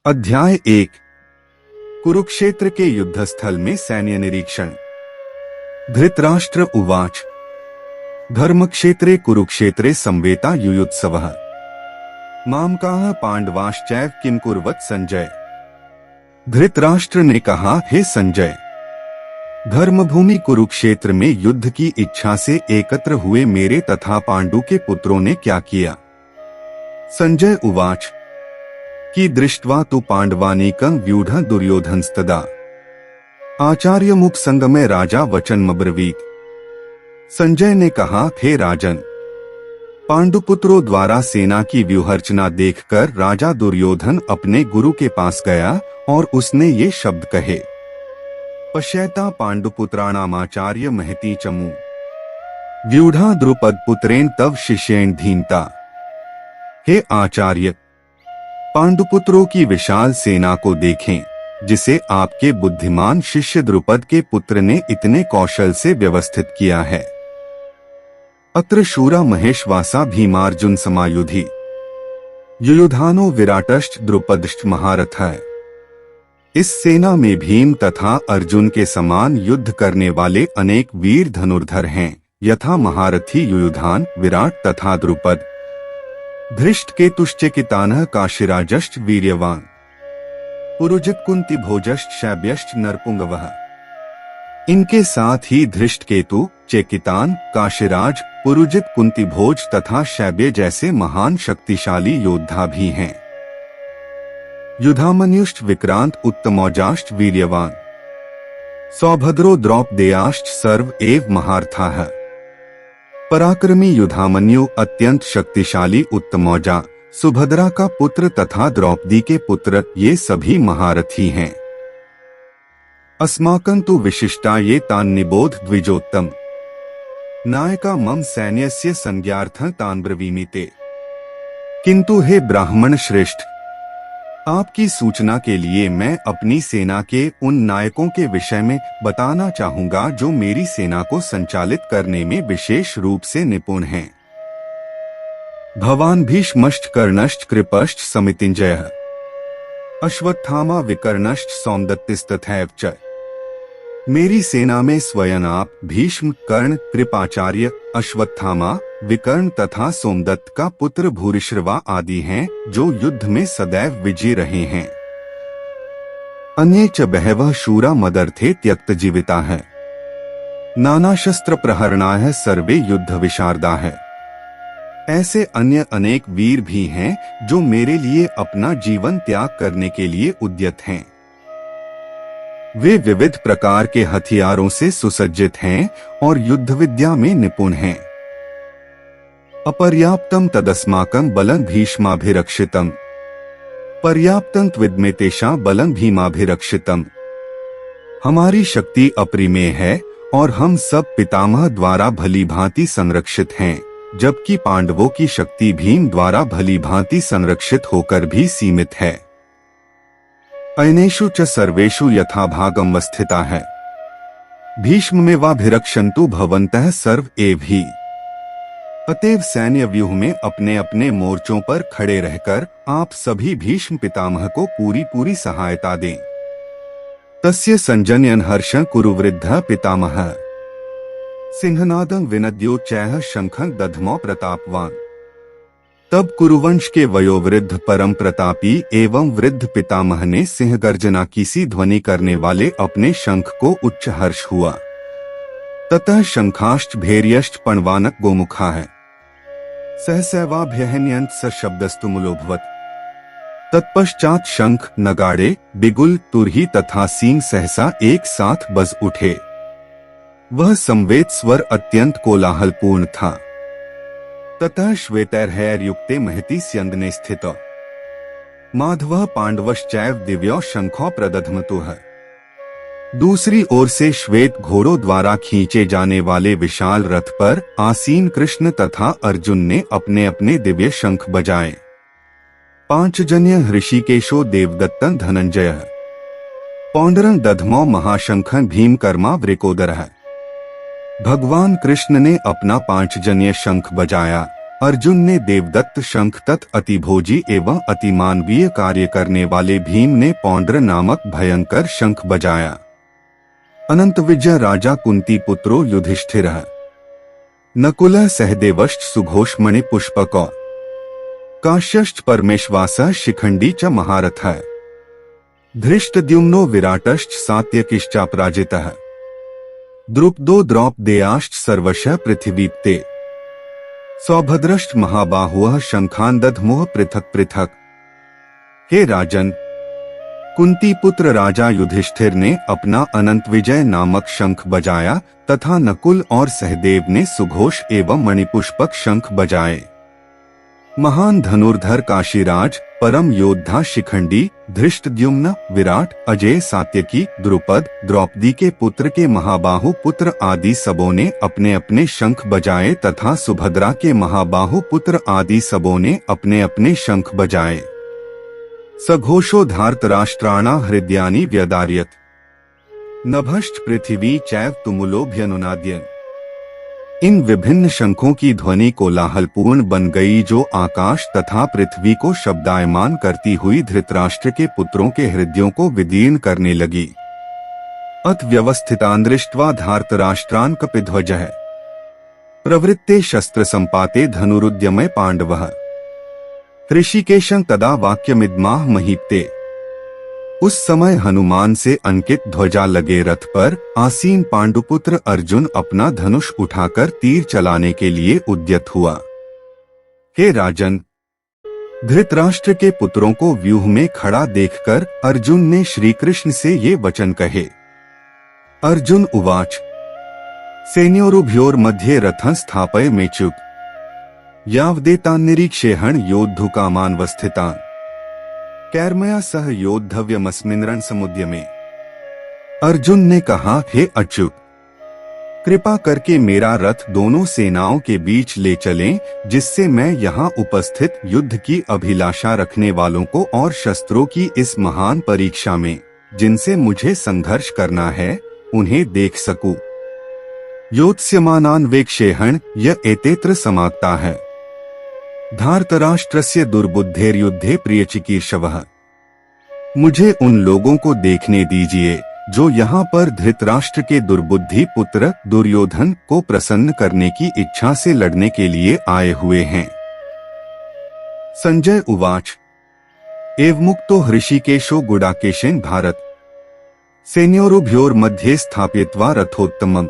अध्याय 1। कुरुक्षेत्र के युद्धस्थल में सैन्य निरीक्षण। धृतराष्ट्र उवाच। धर्मक्षेत्रे कुरुक्षेत्रे संवेता युयुत्सवः मामकाः पांडवाश्चैव किं कुर्वत् संजय। धृतराष्ट्र ने कहा, हे संजय, धर्मभूमि कुरुक्षेत्र में युद्ध की इच्छा से एकत्र हुए मेरे तथा पांडु के पुत्रों ने क्या किया। संजय उवाच कि दृष्ट्वा तु पांडवानीकं व्यूढ़ दुर्योधनस्तदा आचार्य मुख संग में राजा वचनमब्रवीत। संजय ने कहा, हे राजन, पांडुपुत्रों द्वारा सेना की व्यूहरचना देखकर राजा दुर्योधन अपने गुरु के पास गया और उसने ये शब्द कहे, पश्यता पांडुपुत्राणामाचार्य महती चमू व्यूढ़ा द्रुपद पुत्रेण तव शिष्येण धीनता। हे आचार्य, पांडुपुत्रों की विशाल सेना को देखें जिसे आपके बुद्धिमान शिष्य द्रुपद के पुत्र ने इतने कौशल से व्यवस्थित किया है। अत्र शूरा महेशवासा भीमार्जुन समायुधि युयुधानो विराटश्च द्रुपदश्च महारथः। इस सेना में भीम तथा अर्जुन के समान युद्ध करने वाले अनेक वीर धनुर्धर हैं, यथा महारथी युयुधान, विराट तथा द्रुपद। धृष्ट केतुश्चेकितानः काशीराजश्च वीर्यवान पुरुजित कुंती भोजश्च शैब्यश्च नरपुंगवः। इनके साथ ही धृष्ट केतु, चेकितान, काशीराज, पुरुजित, कुंती भोज तथा शैब्य जैसे महान शक्तिशाली योद्धा भी हैं। युधामन्युश्च विक्रांत उत्तमौजाश्च वीर्यवान सौभद्रो द्रौपदेयाश्च सर्व एव महारथाः। पराक्रमी युधामन्यु अत्यंत शक्तिशाली उत्तमौजा, सुभद्रा का पुत्र तथा द्रौपदी के पुत्र ये सभी महारथी हैं। अस्माकं तु विशिष्टा ये तान् निबोध द्विजोत्तम नायका मम सैन्यस्य संज्ञार्थं तान् ब्रवीमि ते। किंतु हे ब्राह्मण श्रेष्ठ, आपकी सूचना के लिए मैं अपनी सेना के उन नायकों के विषय में बताना चाहूंगा जो मेरी सेना को संचालित करने में विशेष रूप से निपुण हैं। भवान भीष्मश्च कर्णश्च कृपश्च समितिंजयः अश्वत्थामा विकर्णश्च सौमदत्तिस्तथैव च। मेरी सेना में स्वयं आप, भीष्म, कर्ण, कृपाचार्य, अश्वत्थामा, विकर्ण तथा सोमदत्त का पुत्र भूरिश्रवा आदि हैं जो युद्ध में सदैव विजयी रहे हैं। अन्ये च बहवः शूरा मदर्थे त्यक्त जीविता है नाना शस्त्र प्रहरणाः सर्वे युद्ध विशारदा है। ऐसे अन्य अनेक वीर भी हैं जो मेरे लिए अपना जीवन त्याग करने के लिए उद्यत हैं। वे विविध प्रकार के हथियारों से सुसज्जित हैं और युद्ध विद्या में निपुण हैं। अपर्याप्तम तदस्माकं बलं भीष्माभिरक्षितम् पर्याप्तं त्विद्मे तेषां बलं भीमाभिरक्षितम्। हमारी शक्ति अपरिमेय है और हम सब पितामह द्वारा भली भांति संरक्षित हैं, जबकि पांडवों की शक्ति भीम द्वारा भली भांति संरक्षित होकर भी सीमित है। अयनेषु च सर्वेषु यथाभागं वस्थिता है भीष्ममेवाभिरक्षन्तु भवन्तः सर्व एव हि। अतएव सैन्य व्यूह में अपने अपने मोर्चों पर खड़े रहकर आप सभी भीष्म पितामह को पूरी पूरी सहायता दें। तस्य संजनयन् हर्षं कुरु वृद्धः पितामहः सिंहनादं विनद्योच्चैः शंखं दध्मौ प्रतापवान। तब कुरुवंश के वयोवृद्ध परम प्रतापी एवं वृद्ध पितामह ने सिंह गर्जना की सी ध्वनि करने वाले अपने शंख को उच्च हर्ष हुआ। ततः शंखाश्च भैर्यश्च पणवानक गोमुखा है सहसैवाभ्यहन्यन्त सशब्दस्तु मूलोभवत्। तत्पश्चात शंख, नगाड़े, बिगुल, तुरही तथा सींग सहसा एक साथ बज उठे। वह संवेद स्वर अत्यंत कोलाहलपूर्ण था। ततः श्वेतैर्हैर्युक्ते महति स्यन्दने स्थितौ माधवः पांडवश्चैव दिव्यौ शंखौ प्रदध्मतुः। दूसरी ओर से श्वेत घोड़ों द्वारा खींचे जाने वाले विशाल रथ पर आसीन कृष्ण तथा अर्जुन ने अपने अपने दिव्य शंख बजाए। पांचजन्य ऋषिकेशो देवदत्तं धनंजयः पौंडरं दध्मौ महाशंखं भीमकर्मा वृकोदरः। भगवान कृष्ण ने अपना पांचजन्य शंख बजाया अर्जुन ने देवदत्त शंख तत् अतिभोजी एवं अतिमानवीय कार्य करने वाले भीम ने पौंड्र नामक भयंकर शंख बजाया। अनंत विजय राजा कुंती पुत्रो युधिष्ठिर नकुल सहदेवश्च सुघोषमणि पुष्पक काश्यश्च परमेश्वास शिखंडी च महारथ धृष्टद्युम्नो विराटश्च सात्यकिश्चापराजितः द्रुपदो द्रौपदेयाश्च सर्वशः पृथिवीप्ते सौभद्रश्च महाबाहुः शंखान दधमुः पृथक पृथक। हे राजन, कुंती पुत्र राजा युधिष्ठिर ने अपना अनंत विजय नामक शंख बजाया तथा नकुल और सहदेव ने सुघोष एवं मणिपुष्पक शंख बजाए। महान धनुर्धर काशीराज, परम योद्धा शिखंडी, धृष्टद्युम्न, विराट, अजय, सात्यकी, द्रुपद, द्रौपदी के पुत्र के महाबाहु पुत्र आदि सबों ने अपने अपने शंख बजाए तथा सुभद्रा के महाबाहु पुत्र आदि सबों ने अपने अपने शंख बजाए। सघोषो धार्तराष्ट्राणा हृदयानि व्यदार्यत नभश्च पृथिवी चैव तुमुलोभ्यनुनाद्यन्। इन विभिन्न शंखों की ध्वनि कोलाहलपूर्ण बन गई जो आकाश तथा पृथ्वी को शब्दायमान करती हुई धृतराष्ट्र के पुत्रों के हृदयों को विदीर्ण करने लगी। अथ व्यवस्थितान् दृष्ट्वा धार्तराष्ट्रान् कपिध्वजः प्रवृत्ते शस्त्र संपाते धनुरुद्यमे पांडवः ऋषिकेशं तदा वाक्यमिदमाह महीपते। उस समय हनुमान से अंकित ध्वजा लगे रथ पर आसीन पांडुपुत्र अर्जुन अपना धनुष उठाकर तीर चलाने के लिए उद्यत हुआ। हे राजन, धृतराष्ट्र के पुत्रों को व्यूह में खड़ा देखकर अर्जुन ने श्री कृष्ण से ये वचन कहे। अर्जुन उवाच सेनयोरुभयोर्मध्ये रथं स्थापयमेचुक यावदेतान्निरीक्षेहं योद्धुकामानवस्थितान् कैर्मया सह योद्धव्यमस्मिन् रणसमुद्यमे। अर्जुन ने कहा, हे अच्युत, कृपा करके मेरा रथ दोनों सेनाओं के बीच ले चलें, जिससे मैं यहाँ उपस्थित युद्ध की अभिलाषा रखने वालों को और शस्त्रों की इस महान परीक्षा में जिनसे मुझे संघर्ष करना है उन्हें देख सकूं। योत्स्यमानान् वेक्षेहं य एतेत्र समाप्ता है धार्तराष्ट्रस्य दुर्बुद्धेर्युद्धे प्रियचिकीर्षवः। मुझे उन लोगों को देखने दीजिए जो यहाँ पर धृतराष्ट्र के दुर्बुद्धि पुत्र दुर्योधन को प्रसन्न करने की इच्छा से लड़ने के लिए आए हुए हैं। संजय उवाच एवमुक्तो हृषिकेशो गुडाकेशेन भारत सेनयोरुभयोर्मध्ये स्थापयित्वा रथोत्तमम्।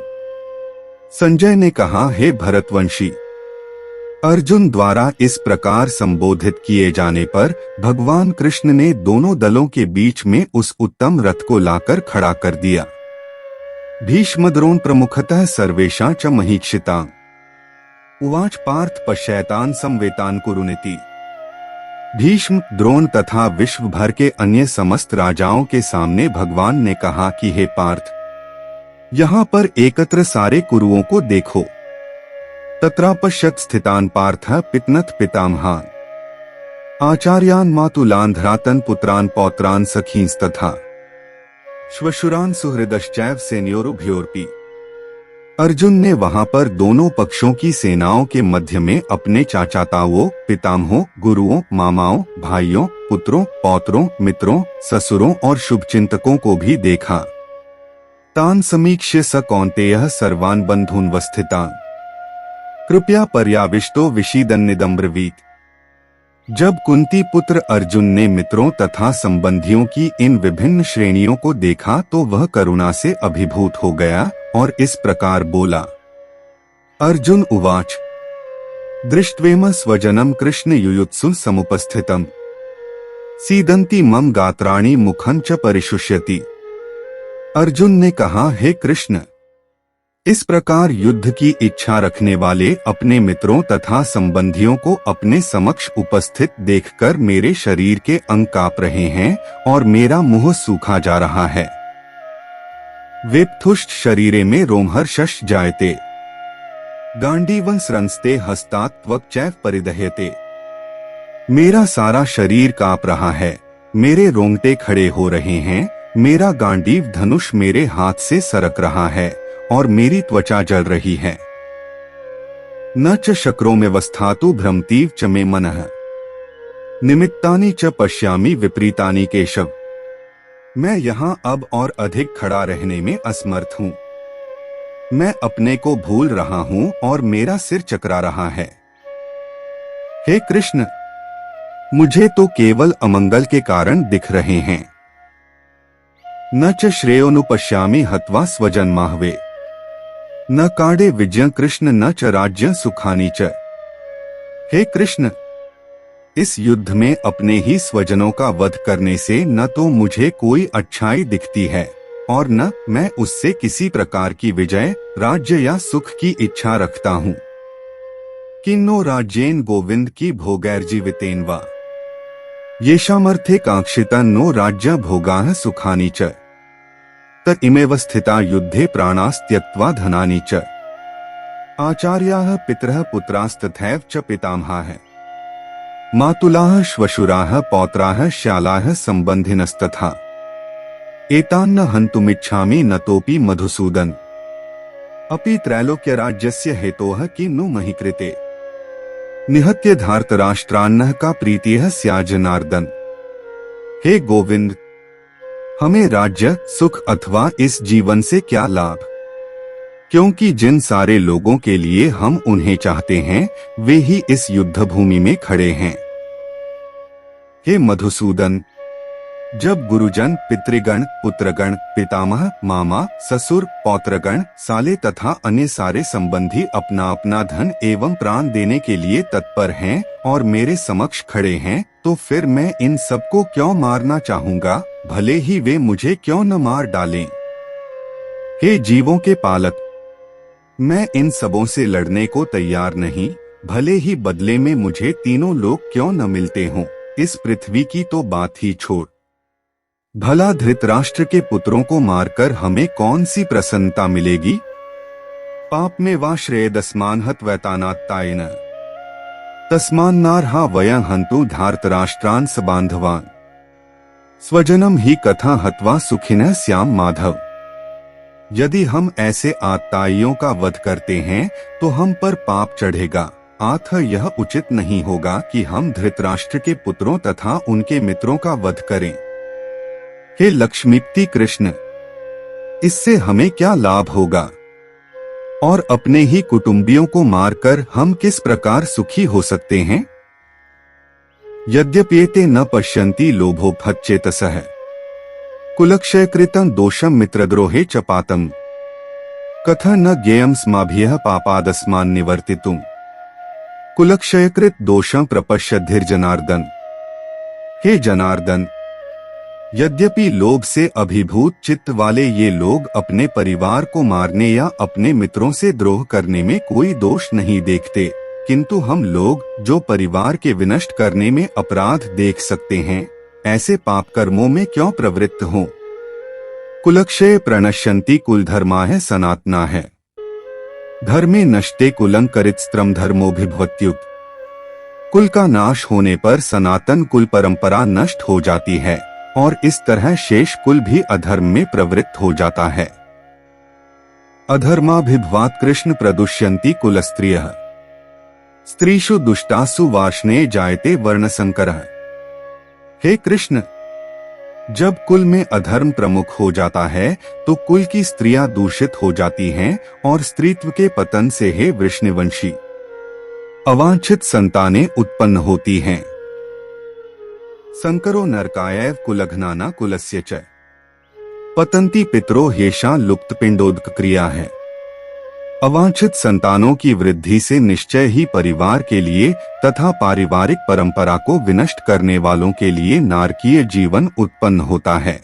संजय ने कहा, हे भरतवंशी, अर्जुन द्वारा इस प्रकार संबोधित किए जाने पर भगवान कृष्ण ने दोनों दलों के बीच में उस उत्तम रथ को लाकर खड़ा कर दिया। भीष्मद्रोण प्रमुखतः सर्वेषां च महीक्षितां उवाच पार्थ पश्यैतान् संवेतान् कुरुनिति। भीष्म, द्रोण तथा विश्व भर के अन्य समस्त राजाओं के सामने भगवान ने कहा कि हे पार्थ, यहाँ पर एकत्र सारे कुरुओं को देखो। तत्रापश्यत् स्थितान् पार्थः पितनत् पितामहान् आचार्यान् मातुलान् धरातन् पुत्रान् पौत्रान् सखींस्तथा श्वशुरान् सुहृदश्चैव सेनयोरुभयोरपि। अर्जुन ने वहां पर दोनों पक्षों की सेनाओं के मध्य में अपने चाचाताओं, पितामहों, गुरुओं, मामाओं, भाइयों, पुत्रों, पौत्रों, मित्रों, ससुरों और शुभचिंतकों को भी देखा। तान् समीक्ष्य स कौन्तेयः सर्वान् बन्धून् वस्थितान् कृपया पर्याविष्टो विषीदन्निदम्ब्रवीत। जब कुंती पुत्र अर्जुन ने मित्रों तथा संबंधियों की इन विभिन्न श्रेणियों को देखा तो वह करुणा से अभिभूत हो गया और इस प्रकार बोला। अर्जुन उवाच दृष्ट्वेम स्वजनम कृष्ण युयुत्सु समुपस्थितम सीदंती मम गात्राणि मुखं च परिशुष्यति। अर्जुन ने कहा, हे कृष्ण, इस प्रकार युद्ध की इच्छा रखने वाले अपने मित्रों तथा संबंधियों को अपने समक्ष उपस्थित देखकर मेरे शरीर के अंग कांप रहे हैं और मेरा मुंह सूखा जा रहा है। वेप्थुष्ट शरीरे में रोमहर्षश् जायते गांडीवं स्रंस्ते हस्तात् त्वक्चैव परिदह्यते। मेरा सारा शरीर कांप रहा है, मेरे रोंगटे खड़े हो रहे हैं, मेरा गांडीव धनुष मेरे हाथ से सरक रहा है और मेरी त्वचा जल रही है। न च शक्रो में वस्थातु भ्रमतीव च मे मनः निमित्तानि च पश्यामि विपरीतानि केशव। मैं यहाँ अब और अधिक खड़ा रहने में असमर्थ हूँ। मैं अपने को भूल रहा हूँ और मेरा सिर चकरा रहा है। हे कृष्ण, मुझे तो केवल अमंगल के कारण दिख रहे हैं। न च श्रेयोनुपश्यामि हत्वा स्वजन्माहवे न काड़े विजय कृष्ण न च राज्य सुखानी च। हे कृष्ण, इस युद्ध में अपने ही स्वजनों का वध करने से न तो मुझे कोई अच्छाई दिखती है और न मैं उससे किसी प्रकार की विजय, राज्य या सुख की इच्छा रखता हूँ। किन्नो राज्येन गोविंद की भोगैर्जीवितेन वा येषामर्थे कांक्षिता नो राज्य भोगाः सुखानि च त इमेव स्थिता युद्धे प्राणास्त्यक्त्वा धनानि च। आचार्याः पितरः पुत्रास्तथैव च पितामहाः मातुलाः श्वशुराः पौत्राः श्यालाः सम्बन्धिनस्तथा एतान्न हन्तुमिच्छामि नतोऽपि मधुसूदन अपि त्रैलोक्यराज्यस्य हेतोः किन्नु महि कृते निहत्य धार्तराष्ट्रान्नः का प्रीतिः स्या जनार्दन। हे गोविंद, हमें राज्य, सुख अथवा इस जीवन से क्या लाभ, क्योंकि जिन सारे लोगों के लिए हम उन्हें चाहते हैं वे ही इस युद्ध भूमि में खड़े हैं। हे मधुसूदन, जब गुरुजन, पितृगण, पुत्रगण, पितामह, मामा, ससुर, पौत्रगण, साले तथा अन्य सारे संबंधी अपना अपना धन एवं प्राण देने के लिए तत्पर हैं और मेरे समक्ष खड़े हैं, तो फिर मैं इन सबको क्यों मारना चाहूंगा, भले ही वे मुझे क्यों न मार डालें। हे जीवों के पालक, मैं इन सबों से लड़ने को तैयार नहीं, भले ही बदले में मुझे तीनों लोग क्यों न मिलते हों। इस पृथ्वी की तो बात ही छोड़, भला धृतराष्ट्र के पुत्रों को मारकर हमें कौन सी प्रसन्नता मिलेगी। पाप में वा श्रेयदस्मान हत्वैतानात्तायेन तस्मान्नार्हा वयं हन्तु धार्तराष्ट्रान् सबान्धवान् स्वजनम ही कथा हत्वा सुखिनः स्याम माधव। यदि हम ऐसे आत्ताइयों का वध करते हैं तो हम पर पाप चढ़ेगा, अतः यह उचित नहीं होगा कि हम धृतराष्ट्र के पुत्रों तथा उनके मित्रों का वध करें। हे लक्ष्मीपति कृष्ण, इससे हमें क्या लाभ होगा और अपने ही कुटुंबियों को मारकर हम किस प्रकार सुखी हो सकते हैं। यद्यप्येते न पश्यन्ति लोभोपहतचेतसः कुलक्षयकृतं दोषं मित्रद्रोहे च पातम् कथं न ज्ञेयं स्माभिः पापादस्मान् निवर्तितुम् कुलक्षयकृत दोषं प्रपश्यद्धिर्जनार्दन। हे जनार्दन, यद्यपि लोभ से अभिभूत चित्त वाले ये लोग अपने परिवार को मारने या अपने मित्रों से द्रोह करने में कोई दोष नहीं देखते, किंतु हम लोग जो परिवार के विनष्ट करने में अपराध देख सकते हैं, ऐसे पाप कर्मों में क्यों प्रवृत्त हों। कुलक्षय प्रणश्यन्ति कुलधर्माः सनातनाः धर्मे नष्टे कुलं करित्स्त्रम धर्मोभिभवत्युत। कुल का नाश होने पर सनातन कुल परंपरा नष्ट हो जाती है और इस तरह शेष कुल भी अधर्म में प्रवृत्त हो जाता है। अधर्माभिभवात् कृष्ण प्रदुष्यन्ति कुलस्त्रियः स्त्रीषु दुष्टासु वार्ष्णे जायते वर्णसंकरः। हे कृष्ण, जब कुल में अधर्म प्रमुख हो जाता है तो कुल की स्त्रियां दूषित हो जाती हैं और स्त्रीत्व के पतन से हे वृष्णिवंशी अवांछित संतानें उत्पन्न होती हैं। संकरो नरकायैव कुलघ्नाना कुलस्य च पतंती पितरो हेषा लुप्त पिंडोदक क्रिया है। अवांछित संतानों की वृद्धि से निश्चय ही परिवार के लिए तथा पारिवारिक परंपरा को विनष्ट करने वालों के लिए नारकीय जीवन उत्पन्न होता है।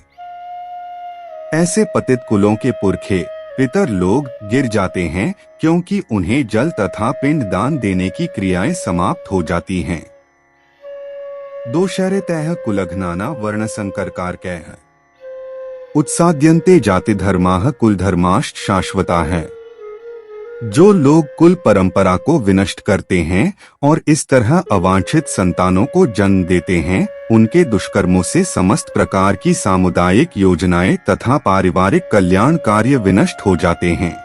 ऐसे पतित कुलों के पुरखे पितर लोग गिर जाते हैं क्योंकि उन्हें जल तथा पिंड दान देने की क्रियाएं समाप्त हो जाती हैं। दोषरतः कुलघ्नाना वर्णसंकरकारकैः उत्साद्यन्ते जाति धर्माः कुलधर्माश्च शाश्वताः। जो लोग कुल परंपरा को विनष्ट करते हैं और इस तरह अवांछित संतानों को जन्म देते हैं, उनके दुष्कर्मों से समस्त प्रकार की सामुदायिक योजनाएं तथा पारिवारिक कल्याण कार्य विनष्ट हो जाते हैं।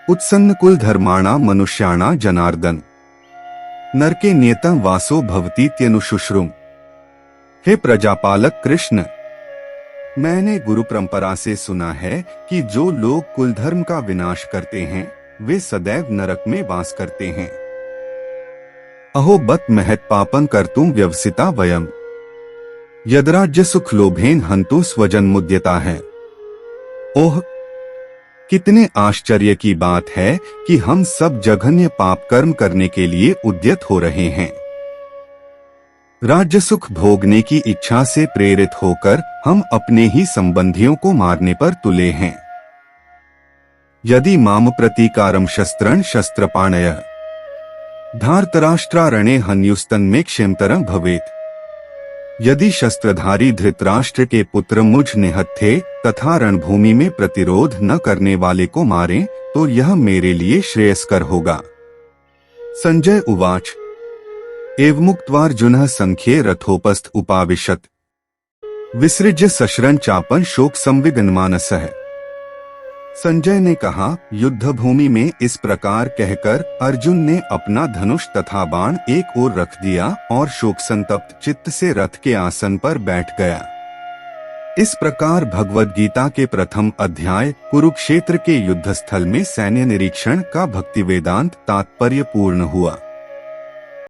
उत्सन्न कुल धर्माणा मनुष्याणा जनार्दन नरके नियतं वासो भवतीत्यनुशुश्रुम। हे प्रजापालक कृष्ण, मैंने गुरु परंपरा से सुना है कि जो लोग कुल धर्म का विनाश करते हैं वे सदैव नरक में वास करते हैं। अहो बत महत् पापं कर्तुम व्यवसिता वयम यद्राज्य सुख लोभेन हंतु स्वजन मुद्यता है। ओह, कितने आश्चर्य की बात है कि हम सब जघन्य पाप कर्म करने के लिए उद्यत हो रहे हैं। राज्य सुख भोगने की इच्छा से प्रेरित होकर हम अपने ही संबंधियों को मारने पर तुले हैं। यदि माम प्रतीकारम शस्त्रं शस्त्रपाणयः धार्तराष्ट्रारणे हन्युस्तन में क्षेमतरं भवेत्। यदि शस्त्रधारी धृतराष्ट्र के पुत्र मुझ निहत्थे तथा रणभूमि में प्रतिरोध न करने वाले को मारें तो यह मेरे लिए श्रेयस्कर होगा। संजय उवाच एवमुक्त्वार्जुनः संख्ये रथोपस्थ उपाविशत् विसृज्य सशरं चापं शोक संविघ्नमानसः। संजय ने कहा, युद्ध भूमि में इस प्रकार कहकर अर्जुन ने अपना धनुष तथा बाण एक ओर रख दिया और शोक संतप्त चित्त से रथ के आसन पर बैठ गया। इस प्रकार भगवद गीता के प्रथम अध्याय कुरुक्षेत्र के युद्धस्थल में सैन्य निरीक्षण का भक्ति वेदांत तात्पर्य पूर्ण हुआ।